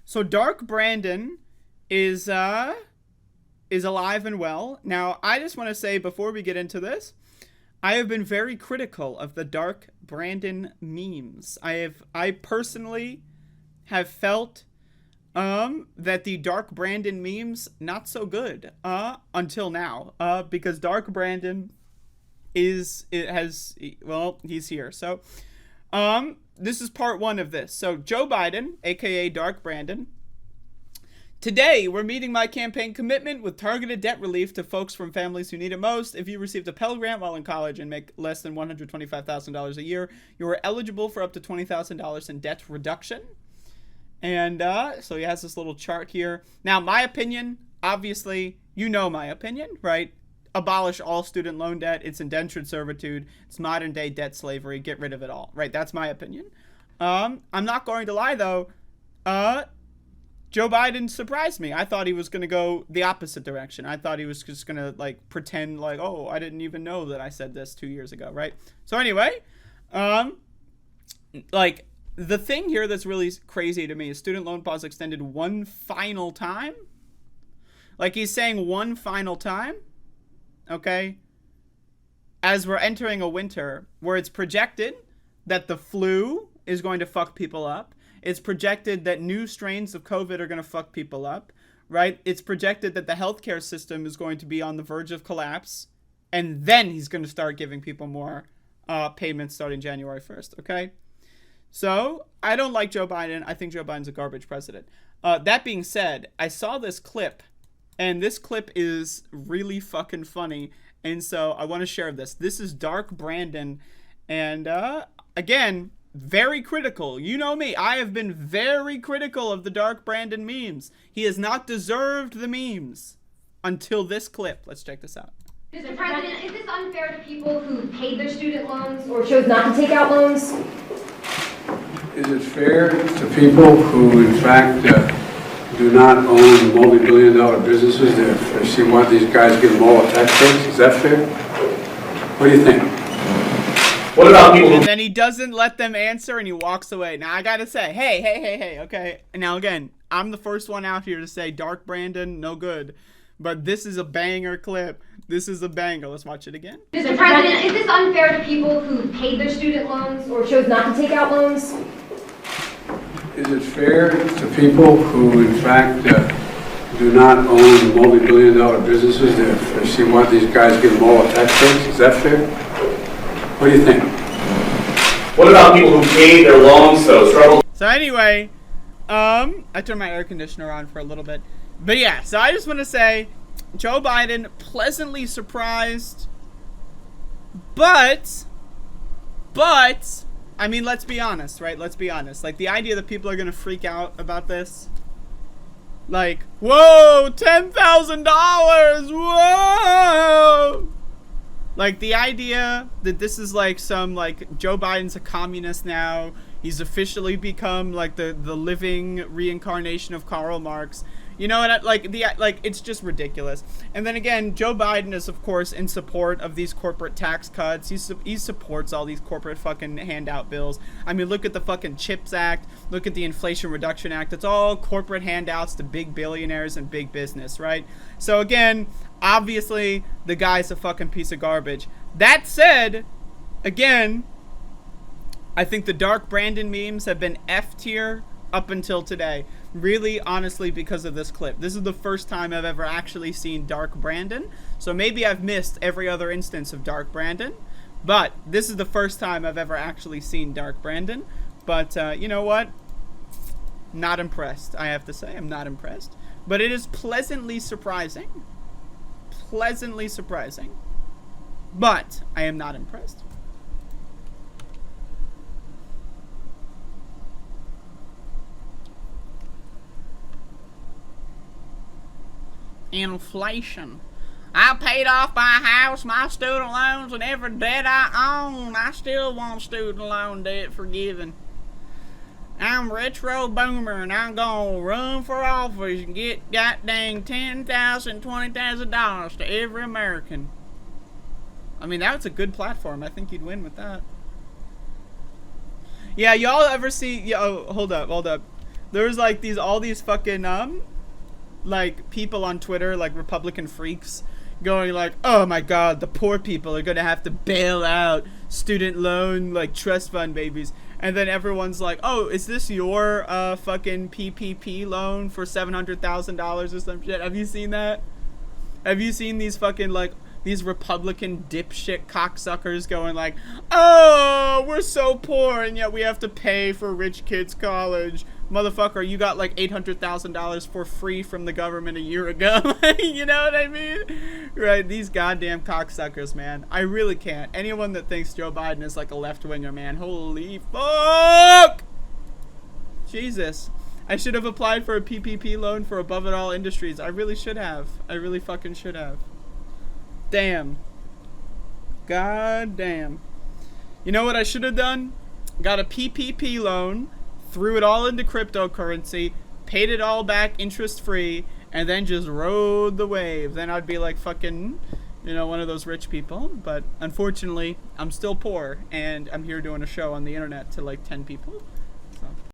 So Dark Brandon is alive and well. Now, I just want to say before we get into this, I have been very critical of the Dark Brandon memes. I personally have felt that the Dark Brandon memes not so good until now because Dark Brandon he's here. So this is part one of this. So Joe Biden, aka Dark Brandon. Today, we're meeting my campaign commitment with targeted debt relief to folks from families who need it most. If you received a Pell Grant while in college and make less than $125,000 a year, you are eligible for up to $20,000 in debt reduction. And so he has this little chart here. Now, my opinion, obviously, you know my opinion, right? Abolish all student loan debt. It's indentured servitude. It's modern day debt slavery. Get rid of it all, right? That's my opinion. I'm not going to lie, though. Joe Biden surprised me. I thought he was going to go the opposite direction. I thought he was just going to, like, pretend like, oh, I didn't even know that I said this 2 years ago, right? So anyway, like, the thing here that's really crazy to me is student loan pause extended one final time. Like, he's saying one final time, okay, as we're entering a winter where it's projected that the flu is going to fuck people up. It's projected that new strains of COVID are going to fuck people up, right? It's projected that the healthcare system is going to be on the verge of collapse, and then he's going to start giving people more payments starting January 1st, okay? So, I don't like Joe Biden. I think Joe Biden's a garbage president. That being said, I saw this clip, and this clip is really fucking funny, and so I want to share this. This is Dark Brandon, and again, very critical. You know me. I have been very critical of the Dark Brandon memes. He has not deserved the memes until this clip. Let's check this out. Mr. President, is this unfair to people who paid their student loans or chose not to take out loans? Is it fair to people who, in fact, do not own multi-billion-dollar businesses if they want these guys give them all a tax break? Is that fair? What do you think? What about people And then he doesn't let them answer and he walks away. Now, I gotta say, hey, okay. Now, again, I'm the first one out here to say Dark Brandon, no good. But this is a banger clip. This is a banger. Let's watch it again. Mr. President, is this unfair to people who paid their student loans or chose not to take out loans? Is it fair to people who, in fact, do not own multi-billion-dollar businesses if they want these guys give them all a tax break? Is that fair? What do you think? What about people who paid their loans, though? Struggle. So anyway, I turned my air conditioner on for a little bit. But yeah, so I just want to say, Joe Biden, pleasantly surprised. But, I mean, let's be honest, right? Let's be honest. Like, the idea that people are going to freak out about this. Like, whoa, $10,000, whoa! Like, the idea that this is, like, some, like, Joe Biden's a communist now. He's officially become, like, the living reincarnation of Karl Marx. You know what? Like, it's just ridiculous. And then again, Joe Biden is, of course, in support of these corporate tax cuts. He supports all these corporate fucking handout bills. I mean, look at the fucking CHIPS Act. Look at the Inflation Reduction Act. It's all corporate handouts to big billionaires and big business, right? So again, obviously, the guy's a fucking piece of garbage. That said, again, I think the Dark Brandon memes have been F tier up until today. Really, honestly, because of this clip. This is the first time I've ever actually seen Dark Brandon. So maybe I've missed every other instance of Dark Brandon. But this is the first time I've ever actually seen Dark Brandon. But you know what? Not impressed, I have to say. I'm not impressed. But it is pleasantly surprising. Pleasantly surprising. But I am not impressed. Inflation. I paid off my house, my student loans, and every debt I own. I still want student loan debt forgiven. I'm retro boomer, and I'm gonna run for office and get goddamn $10,000, $20,000 to every American. I mean, that's a good platform. I think you'd win with that. Yeah, y'all ever see? Yeah, oh, hold up. There's like all these fucking like people on Twitter, like Republican freaks, going like, oh my god, the poor people are gonna have to bail out student loan like trust fund babies. And then everyone's like, oh, is this your fucking PPP loan for $700,000 or some shit? Have you seen that? Have you seen these fucking like these Republican dipshit cocksuckers going like, oh, we're so poor and yet we have to pay for rich kids' college. Motherfucker, you got like $800,000 for free from the government a year ago. You know what I mean? Right, these goddamn cocksuckers, man. I really can't. Anyone that thinks Joe Biden is like a left-winger, man, holy fuck! Jesus. I should have applied for a PPP loan for Above It All Industries. I really should have. I really fucking should have. Damn. God damn. You know what I should have done? Got a PPP loan, threw it all into cryptocurrency, paid it all back interest-free, and then just rode the wave. Then I'd be like fucking, you know, one of those rich people. But unfortunately, I'm still poor, and I'm here doing a show on the internet to like 10 people.